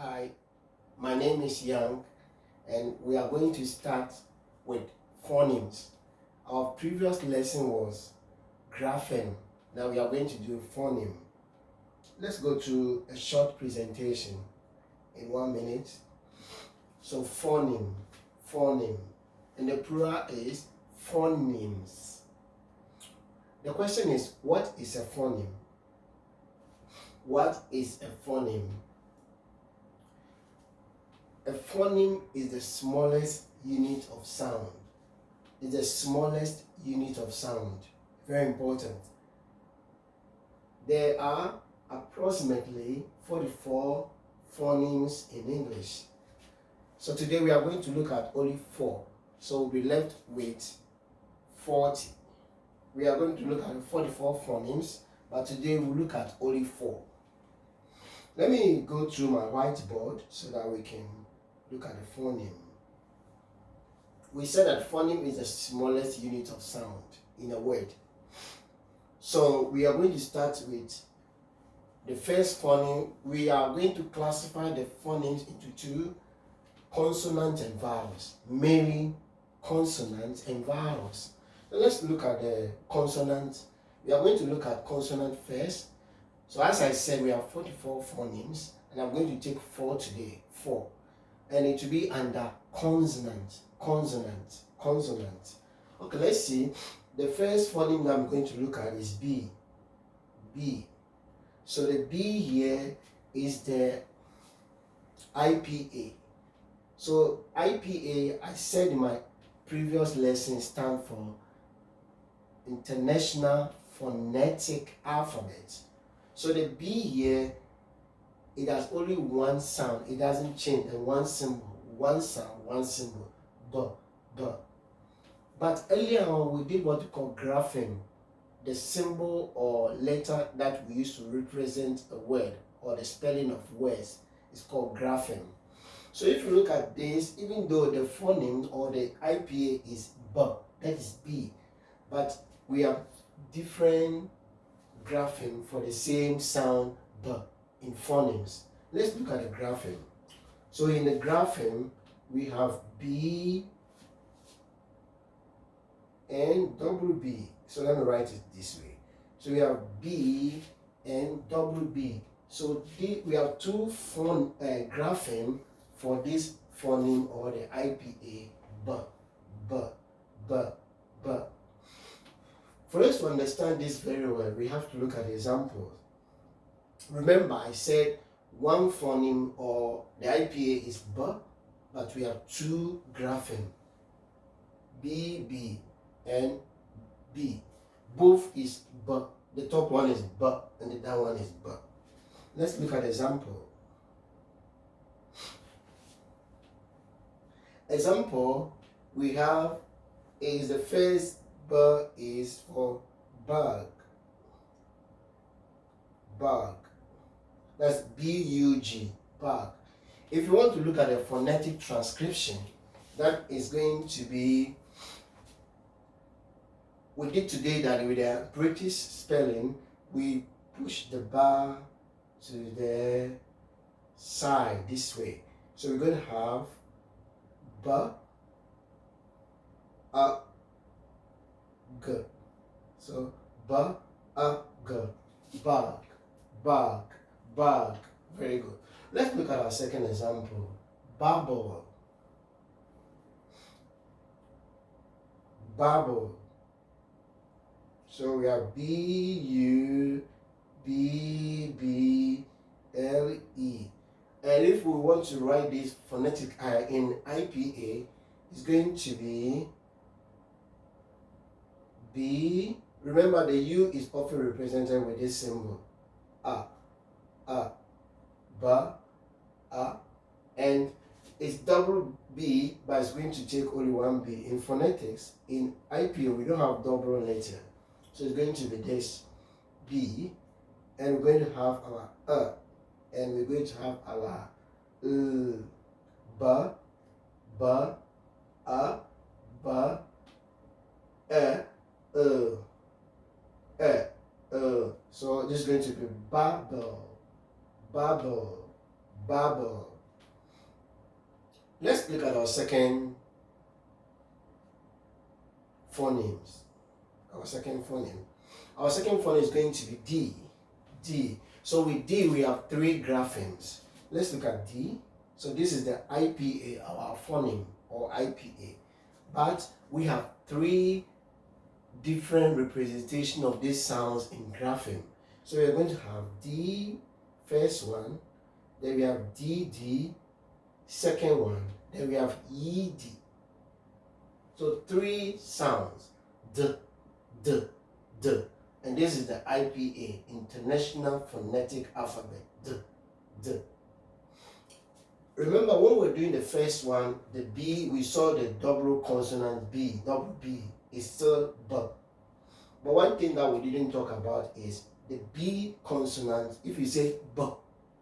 Hi, my name is Young, and we are going to start with phonemes. Our previous lesson was grapheme. Now we are going to do phoneme. Let's go through a short presentation in 1 minute. So phoneme, phoneme, and the plural is phonemes. The question is, what is a phoneme? What is a phoneme? A phoneme is the smallest unit of sound. It's the smallest unit of sound. Very important. There are approximately 44 phonemes in English. So today we are going to look at only 4. So we'll be left with 40. We are going to look at 44 phonemes, but today we'll look at only 4. Let me go through my whiteboard so that we can look at the phoneme. We said that phoneme is the smallest unit of sound in a word. So we are going to start with the first phoneme. We are going to classify the phonemes into 2, consonants and vowels, mainly consonants and vowels. So let's look at the consonants. We are going to look at consonant first. So as I said, we have 44 phonemes, and I'm going to take 4 today, 4. And it will be under consonant, consonant, consonant. Okay, let's see. The first phoneme that I'm going to look at is B. B. So the B here is the IPA. So IPA, I said in my previous lesson, stands for International Phonetic Alphabet. So the B here, it has only one sound. It doesn't change. And one symbol, one sound, one symbol. B. But earlier on, we did what we call grapheme. The symbol or letter that we use to represent a word or the spelling of words is called grapheme. So if you look at this, even though the phoneme or the IPA is B, that is B, but we have different grapheme for the same sound B in phonemes. Let's look at the grapheme. So in the grapheme, we have B and double B. So let me write it this way. So we have B and double B. So we have 2 grapheme for this phoneme or the IPA, B. For us to understand this very well, we have to look at examples. Remember, I said one phoneme or the IPA is B, but we have 2 grapheme, B and B. Both is B. The top one is B and the down one is B. Let's look at example. Example we have is the first B is for bug. Bug. That's B-U-G, bug. If you want to look at a phonetic transcription, that is going to be, we did today that with the British spelling, we push the bar to the side this way. So we're going to have B, A, G. So B, A, G. Bug, bug, bug. Very good. Let's look at our second example. Bubble. Bubble. So we have B-U-B-B-L-E. And if we want to write this phonetic I in IPA, it's going to be B. Remember, the U is often represented with this symbol. A, B, A. And it's double B, but it's going to take only one B. In phonetics, in IPA, we don't have double letter. So it's going to be this B, and we're going to have our and we're going to have our B, A, B, So this is going to be bubble, bubble, bubble. Let's look at our second phonemes. Our second phoneme. Our second phoneme is going to be D. D. So with D, we have three graphemes. Let's look at D. So this is the IPA, our phoneme, or IPA. But we have three different representation of these sounds in grapheme. So we are going to have D, first one, then we have DD, second one, then we have ED. So three sounds, D, D, D. And this is the IPA, International Phonetic Alphabet, D, D. Remember when we were doing the first one, the B, we saw the double consonant B, double B is still B. But one thing that we didn't talk about is the B consonant. If you say B,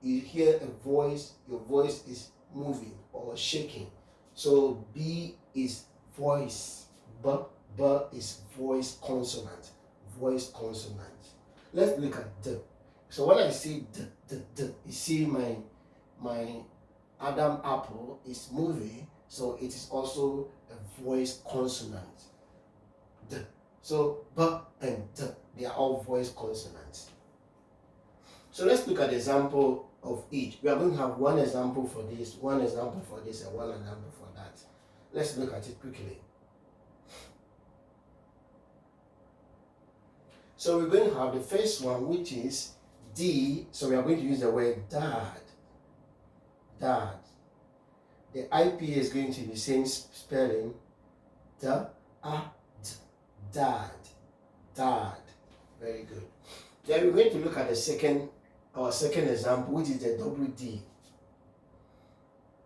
you hear a voice, your voice is moving or shaking. So B is voice, B, B is voice consonant, voice consonant. Let's look at D. So when I say D, D, D, you see my Adam apple is moving, so it is also a voice consonant. D. So B and D, they are all voice consonants. So let's look at the example of each. We are going to have one example for this, one example for this, and one example for that. Let's look at it quickly. So we're going to have the first one, which is D. So we are going to use the word dad. Dad. The IPA is going to be the same spelling. Da, a, d, dad. Dad. Very good. Then we're going to look at our second example, which is the double D.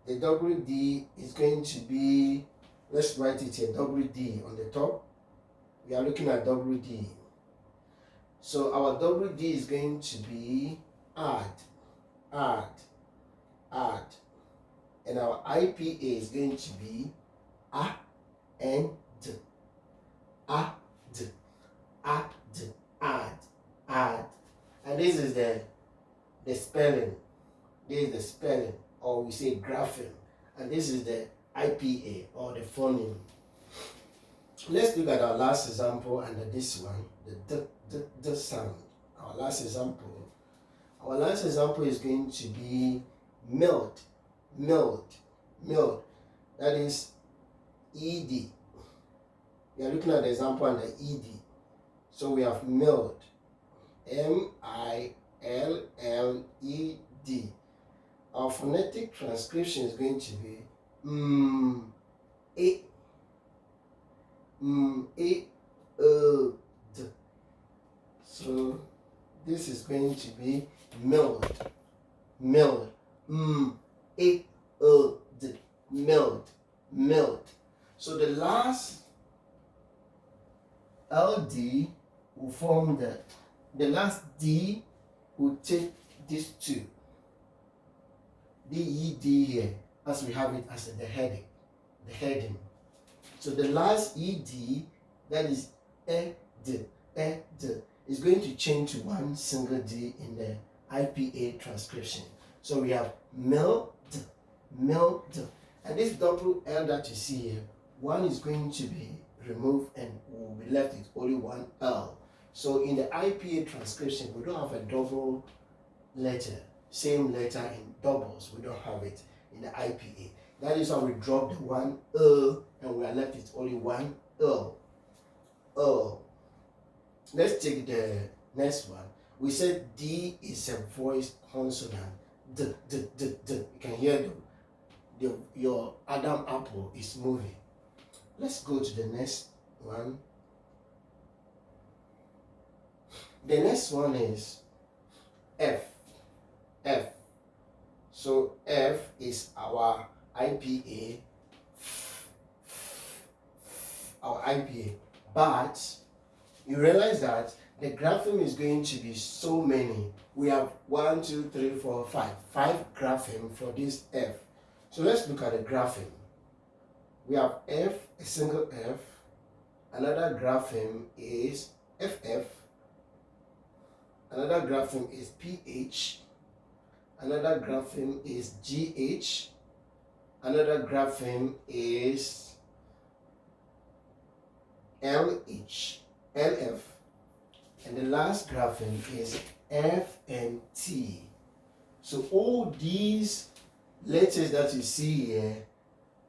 The double D is going to be, let's write it here, double D on the top. We are looking at double D. So our double D is going to be add. And our IPA is going to be A and D. Add. And this is the spelling. This is the spelling, or we say grapheme. And this is the IPA, or the phoneme. Let's look at our last example under this one, the sound. Our last example. Our last example is going to be melt. That is ED. We are looking at the example under ED. So we have melt. MILLED. Our phonetic transcription is going to be D. So this is going to be melt. Melt. So the last LD will form the last D will take these two. DED here, as we have it as the heading. So the last ED, that is ED, is going to change to one single D in the IPA transcription. So we have melt. And this double L that you see here, one is going to be removed and will be left with only one L. So in the IPA transcription, we don't have a double letter, same letter in doubles. We don't have it in the IPA. That is why we drop the one L and we are left with only one L. Let's take the next one. We said D is a voice consonant. D. You can hear your Adam apple is moving. Let's go to the next one. The next one is F. So F is our IPA. But you realize that the grapheme is going to be so many. We have 1, 2, 3, 4, 5. 5 grapheme for this F. So let's look at the grapheme. We have F, a single F. Another grapheme is FF. Another grapheme is PH. Another grapheme is GH. Another grapheme is LH, LF. And the last grapheme is F and T. So all these letters that you see here,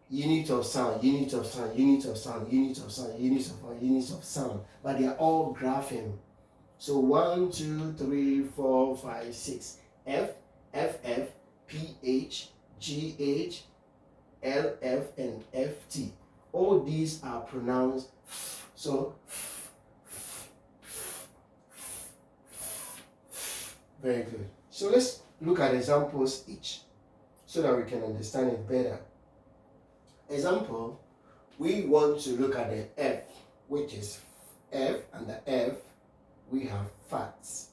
unit of sound, unit of sound, unit of sound, unit of sound, unit of sound, unit of sound, but they are all grapheme. So 1, 2, 3, 4, 5, 6. F, FF, PH, GH, LF, and FT. All these are pronounced f. So very good. So let's look at examples each so that we can understand it better. Example, we want to look at the F, which is F, and the F, we have fats.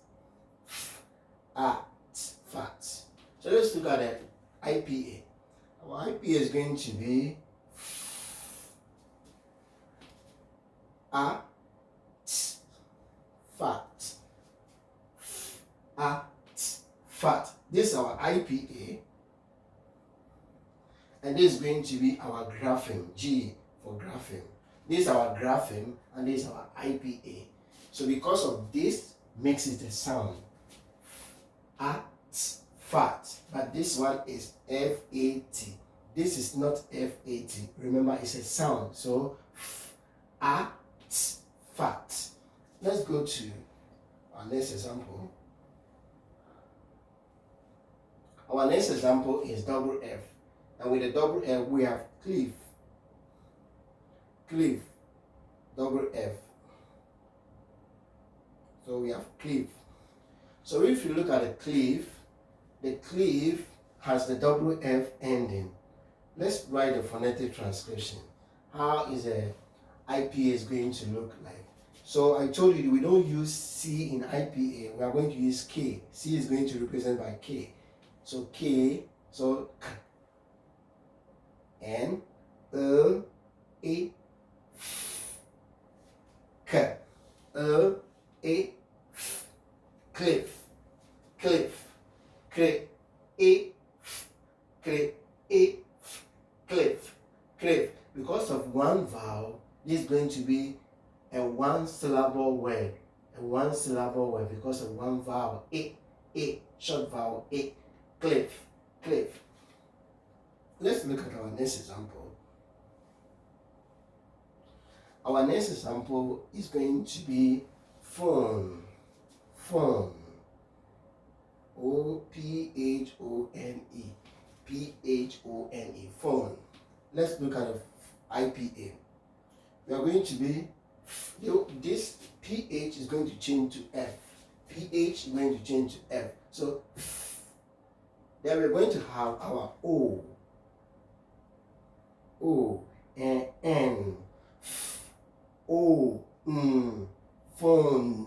Fats. So let's look at the IPA. Our IPA is going to be fat. Fat. This is our IPA. And this is going to be our grapheme, G for grapheme. This is our grapheme and this is our IPA. So because of this, makes it a sound. Fat. But this one is FAT. This is not FAT. Remember, it's a sound. So fat. Let's go to our next example. Our next example is double F. And with the double F, we have cleave, double F. So we have cleave. So if you look at the cleave has the double F ending. Let's write the phonetic transcription. How is a IPA is going to look like? So I told you we don't use C in IPA. We are going to use K. C is going to represent by K. So K, so K. N, E, F, K, E, F, cliff, cliff, cliff, E, F, cliff, E, F, cliff, cliff. Because of one vowel, this is going to be a one-syllable word, because of one vowel, short vowel, cliff, cliff. Let's look at our next example. Our next example is going to be phone. O-P-H-O-N-E. P-H-O-N-E. Phone. Let's look at the IPA. We are going to be, this PH is going to change to F. PH is going to change to F. So, then we're going to have our O. And N. Phone.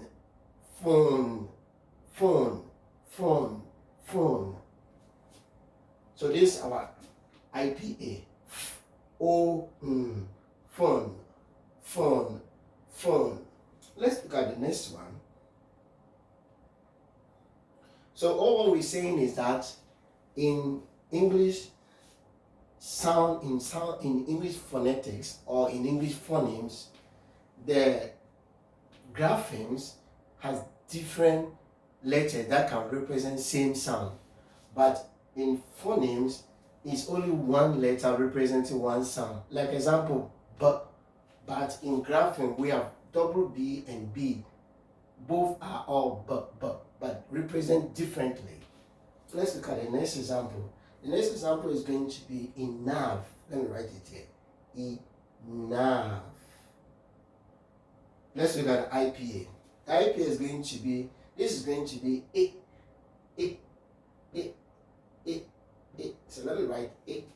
So this is our IPA. Phone. Let's look at the next one. So all what we're saying is that in English in English phonetics or in English phonemes, the graphemes has different letters that can represent same sound. But in phonemes, it's only one letter representing one sound. Like example, but in grapheme we have double B and B. Both are all but represent differently. Let's look at the next example. The next example is going to be enough. Let me write it here. Enough. Let's look at IPA. The IPA is going to be, this is going to be it. So let me write it.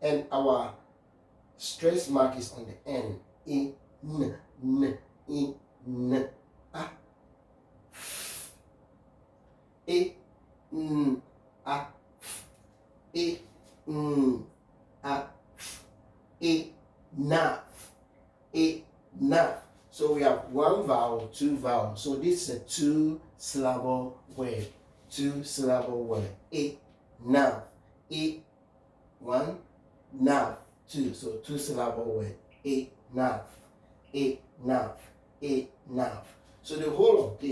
And our stress mark is on the N. Enough. So we have one vowel, two vowels. So this is a two-syllable word. Enough. 1, nav, 2. So 2-syllable word. A nav, a nav, a nav. So the whole of this